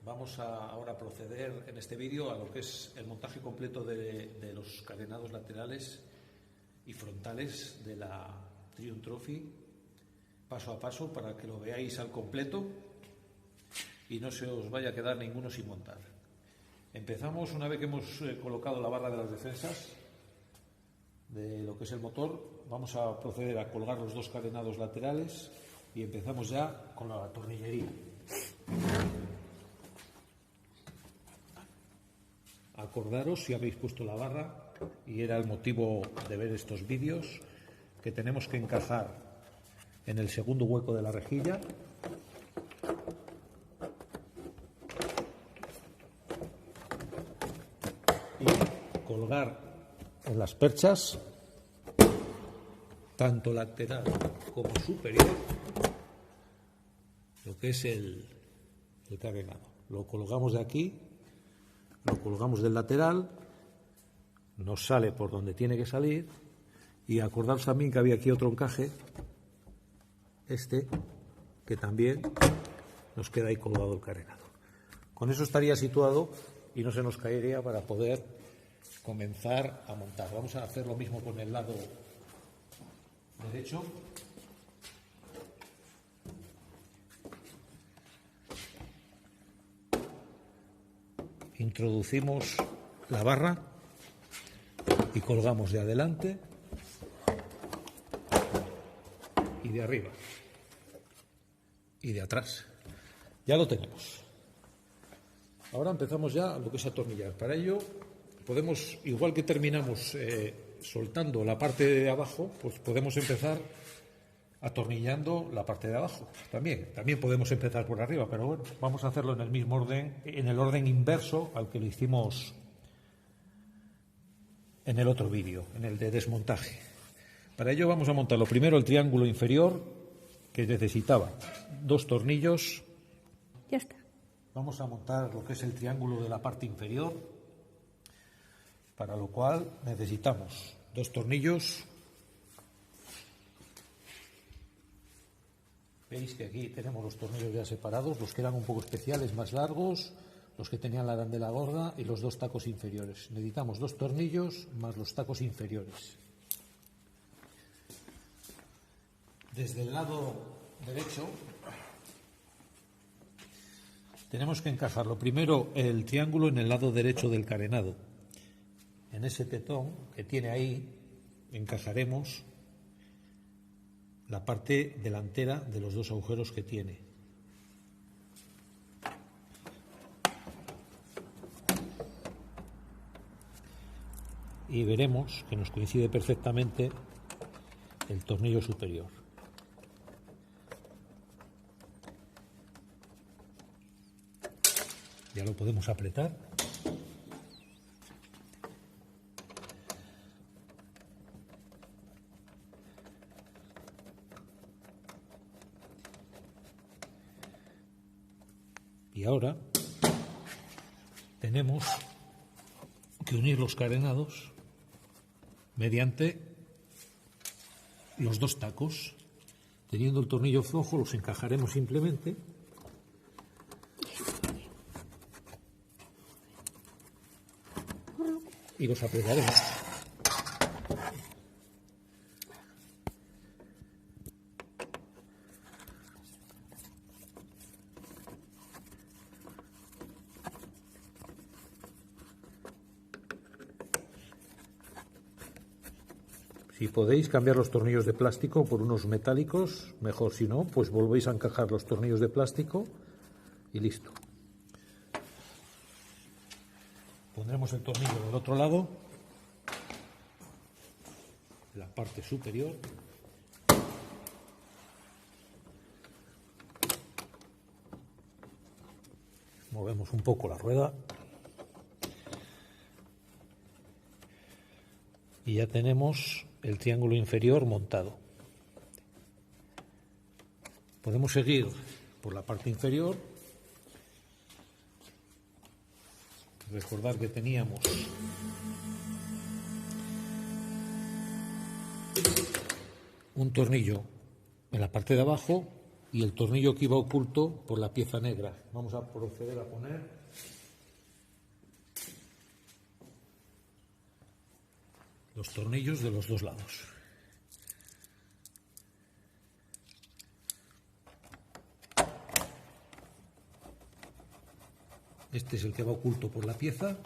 Vamos a ahora proceder en este vídeo a lo que es el montaje completo de los carenados laterales y frontales de la Triumph Trophy, paso a paso, para que lo veáis al completo y no se os vaya a quedar ninguno sin montar. Empezamos una vez que hemos colocado la barra de las defensas de lo que es el motor. Vamos a proceder a colgar los dos carenados laterales y empezamos ya con la tornillería. Acordaros, si habéis puesto la barra, y era el motivo de ver estos vídeos, que tenemos que encajar en el segundo hueco de la rejilla y colgar en las perchas, tanto lateral como superior, lo que es el carenado. Lo colgamos de aquí, lo colgamos del lateral, nos sale por donde tiene que salir, y acordaos también que había aquí otro encaje, que también nos queda ahí colgado el carenado. Con eso estaría situado y no se nos caería para poder comenzar a montar. Vamos a hacer lo mismo con el lado derecho. Introducimos la barra y colgamos de adelante y de arriba y de atrás. Ya lo tenemos. Ahora empezamos ya lo que es atornillar. Para ello podemos, igual que terminamos soltando la parte de abajo, pues podemos empezar atornillando la parte de abajo. También podemos empezar por arriba, pero bueno, vamos a hacerlo en el mismo orden, en el orden inverso al que lo hicimos en el otro vídeo, en el de desmontaje. Para ello vamos a montar lo primero el triángulo inferior, que necesitaba 2 tornillos. Ya está. Vamos a montar lo que es el triángulo de la parte inferior, para lo cual necesitamos 2 tornillos. Veis que aquí tenemos los tornillos ya separados, los que eran un poco especiales, más largos, los que tenían la arandela gorda y los 2 tacos inferiores. Necesitamos 2 tornillos más los tacos inferiores. Desde el lado derecho tenemos que encajar lo primero el triángulo en el lado derecho del carenado. En ese tetón que tiene ahí encajaremos la parte delantera de los 2 agujeros que tiene. Y veremos que nos coincide perfectamente el tornillo superior. Ya lo podemos apretar. Y ahora tenemos que unir los carenados mediante los 2 tacos. Teniendo el tornillo flojo, los encajaremos simplemente y los apretaremos. Si podéis cambiar los tornillos de plástico por unos metálicos, mejor. Si no, pues volvéis a encajar los tornillos de plástico y listo. Pondremos el tornillo del otro lado, la parte superior. Movemos un poco la rueda. Y ya tenemos el triángulo inferior montado. Podemos seguir por la parte inferior. Recordar que teníamos un tornillo en la parte de abajo y el tornillo que iba oculto por la pieza negra. Vamos a proceder a poner los tornillos de los dos lados. Este es el que va oculto por la pieza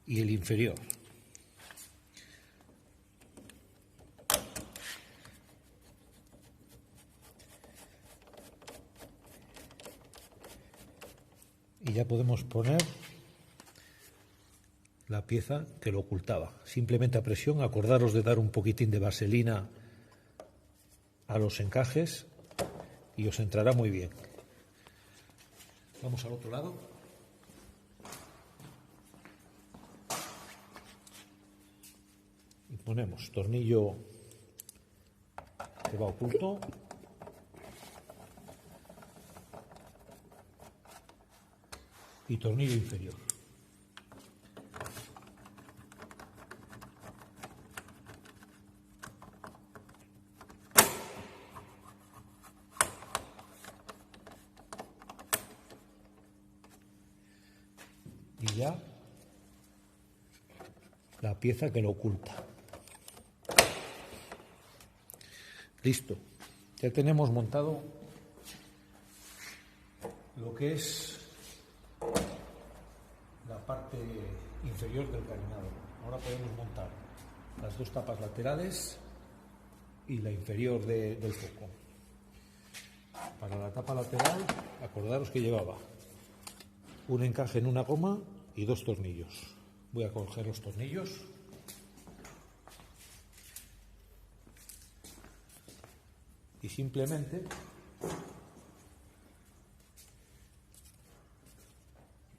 y el inferior. Y ya podemos poner la pieza que lo ocultaba. Simplemente a presión, acordaros de dar un poquitín de vaselina a los encajes y os entrará muy bien. Vamos al otro lado. Y ponemos tornillo que va oculto. Y tornillo inferior. Y ya la pieza que lo oculta. Listo. Ya tenemos montado lo que es la parte inferior del carenado. Ahora podemos montar las dos tapas laterales y la inferior del foco. Para la tapa lateral, acordaros que llevaba un encaje en una goma y dos tornillos. Voy a coger los tornillos. Y simplemente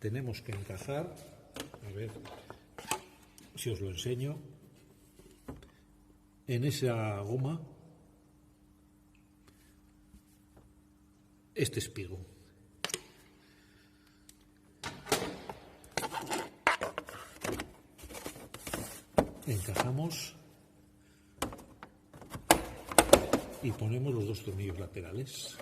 tenemos que encajar, a ver si os lo enseño, en esa goma este espigo. Encajamos y ponemos los dos tornillos laterales.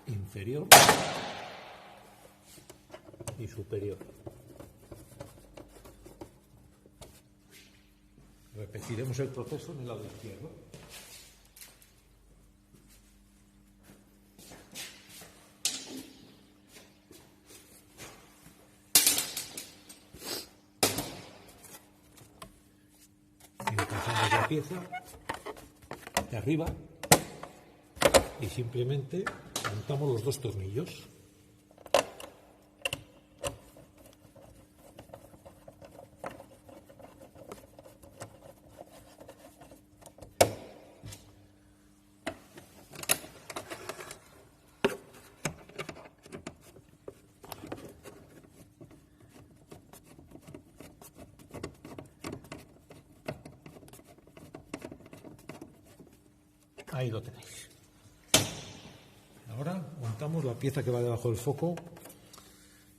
Inferior y superior. Repetiremos el proceso en el lado izquierdo. Encajamos la pieza de arriba y simplemente montamos los dos tornillos. Ahí lo tenéis. Ahora montamos la pieza que va debajo del foco,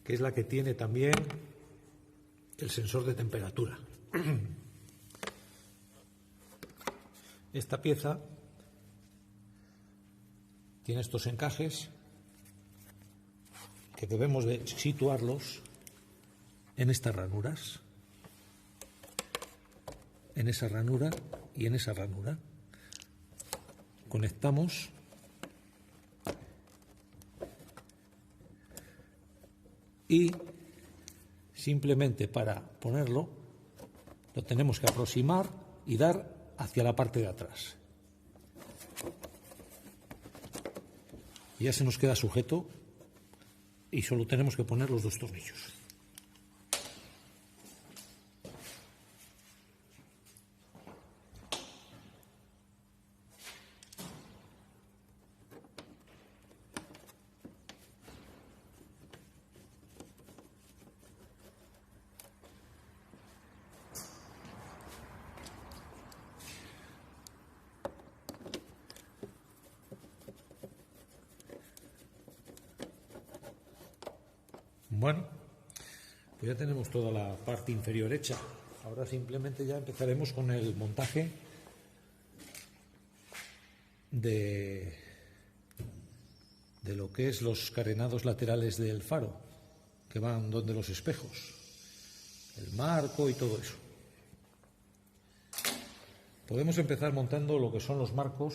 que es la que tiene también el sensor de temperatura. Esta pieza tiene estos encajes que debemos de situarlos en estas ranuras, en esa ranura y en esa ranura. Conectamos y simplemente para ponerlo lo tenemos que aproximar y dar hacia la parte de atrás. Ya se nos queda sujeto y solo tenemos que poner los dos tornillos. Bueno, pues ya tenemos toda la parte inferior hecha. Ahora simplemente ya empezaremos con el montaje de lo que es los carenados laterales del faro, que van donde los espejos, el marco y todo eso. Podemos empezar montando lo que son los marcos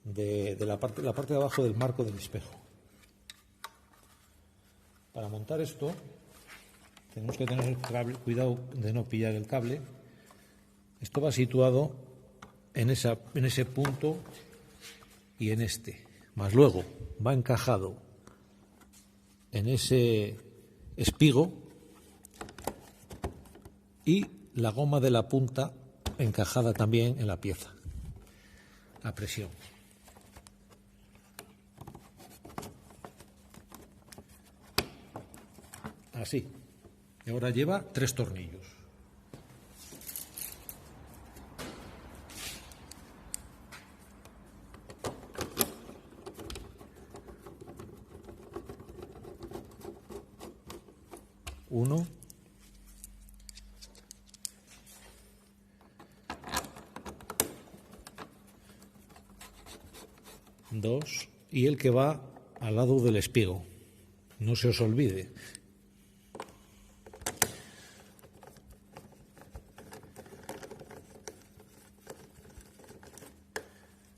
de la parte de abajo del marco del espejo. Para montar esto tenemos que tener cuidado de no pillar el cable. Esto va situado en ese punto y en este, más luego va encajado en ese espigo y la goma de la punta encajada también en la pieza a presión. Así. Y ahora lleva 3 tornillos. Uno. Dos. Y el que va al lado del espigo. No se os olvide.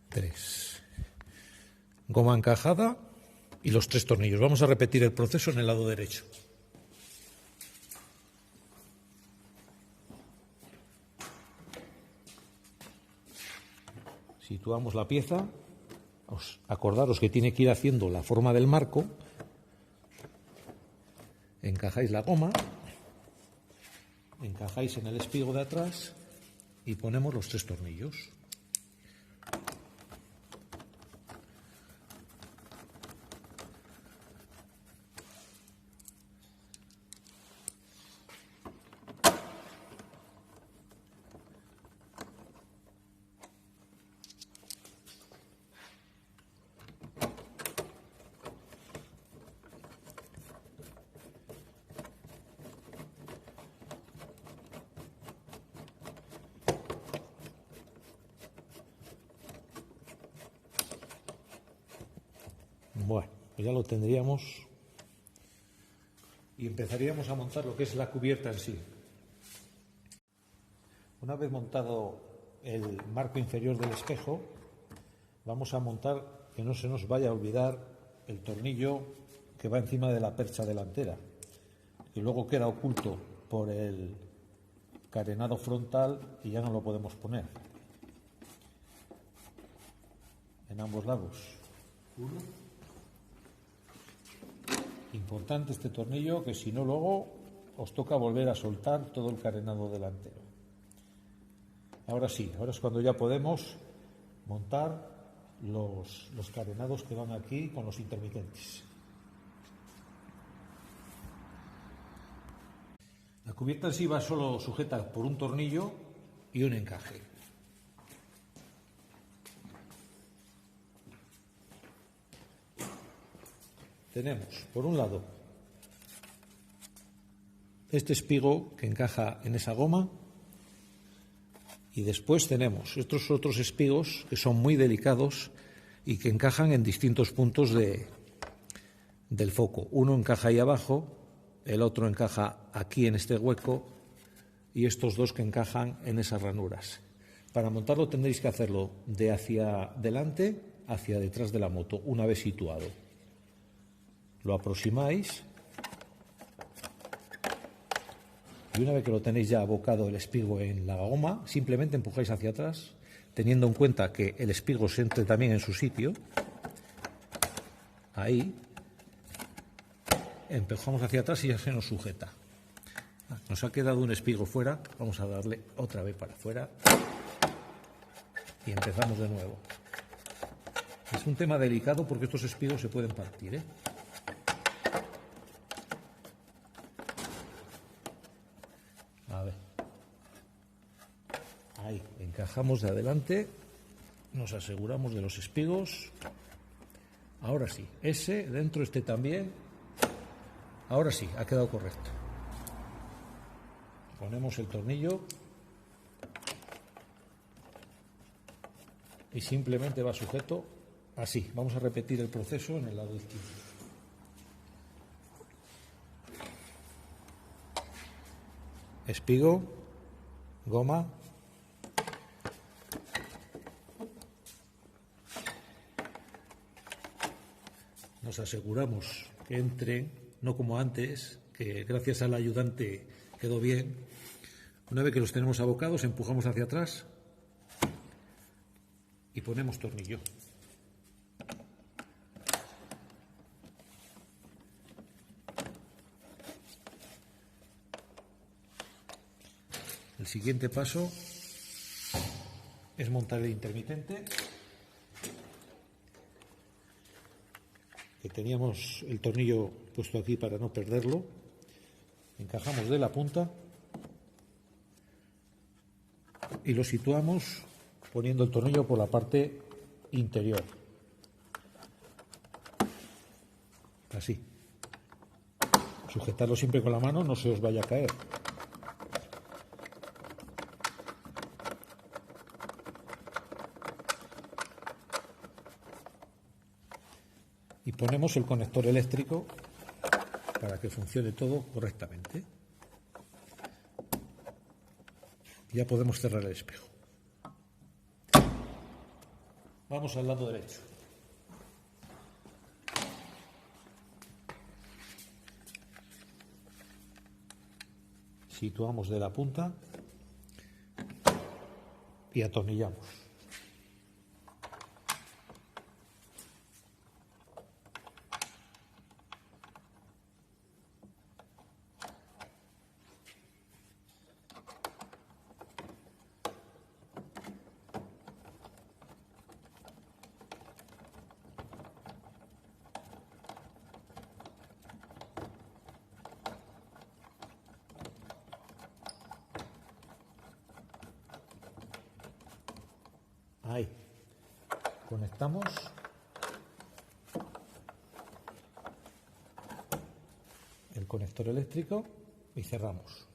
3. Goma encajada y los 3 tornillos. Vamos a repetir el proceso en el lado derecho. Situamos la pieza. Acordaros que tiene que ir haciendo la forma del marco. Encajáis la goma, encajáis en el espigo de atrás y ponemos los 3 tornillos. Bueno, pues ya lo tendríamos y empezaríamos a montar lo que es la cubierta en sí. Una vez montado el marco inferior del espejo, vamos a montar, que no se nos vaya a olvidar, el tornillo que va encima de la percha delantera, que luego queda oculto por el carenado frontal y ya no lo podemos poner. En ambos lados. Uno. Importante este tornillo, que si no luego os toca volver a soltar todo el carenado delantero. Ahora sí, ahora es cuando ya podemos montar los carenados que van aquí con los intermitentes. La cubierta en sí va solo sujeta por un tornillo y un encaje. Tenemos, por un lado, este espigo que encaja en esa goma y después tenemos estos otros espigos que son muy delicados y que encajan en distintos puntos del foco. Uno encaja ahí abajo, el otro encaja aquí en este hueco y estos dos que encajan en esas ranuras. Para montarlo tendréis que hacerlo de hacia delante hacia detrás de la moto, una vez situado. Lo aproximáis y una vez que lo tenéis ya abocado el espigo en la goma, simplemente empujáis hacia atrás, teniendo en cuenta que el espigo se entre también en su sitio. Ahí empujamos hacia atrás y ya se nos sujeta. Nos ha quedado un espigo fuera, vamos a darle otra vez para afuera y empezamos de nuevo. Es un tema delicado porque estos espigos se pueden partir, ¿eh? A ver. Ahí, encajamos de adelante, nos aseguramos de los espigos. Ahora sí, ese dentro, este también. Ahora sí, ha quedado correcto. Ponemos el tornillo y simplemente va sujeto así. Vamos a repetir el proceso en el lado izquierdo. Espigo, goma, nos aseguramos que entre, no como antes, que gracias al ayudante quedó bien. Una vez que los tenemos abocados, empujamos hacia atrás y ponemos tornillo. El siguiente paso es montar el intermitente, que teníamos el tornillo puesto aquí para no perderlo. Encajamos de la punta y lo situamos poniendo el tornillo por la parte interior. Así. Sujetarlo siempre con la mano, no se os vaya a caer. Y ponemos el conector eléctrico para que funcione todo correctamente. Ya podemos cerrar el espejo. Vamos al lado derecho. Situamos de la punta y atornillamos. Ahí. Conectamos. El conector eléctrico y cerramos.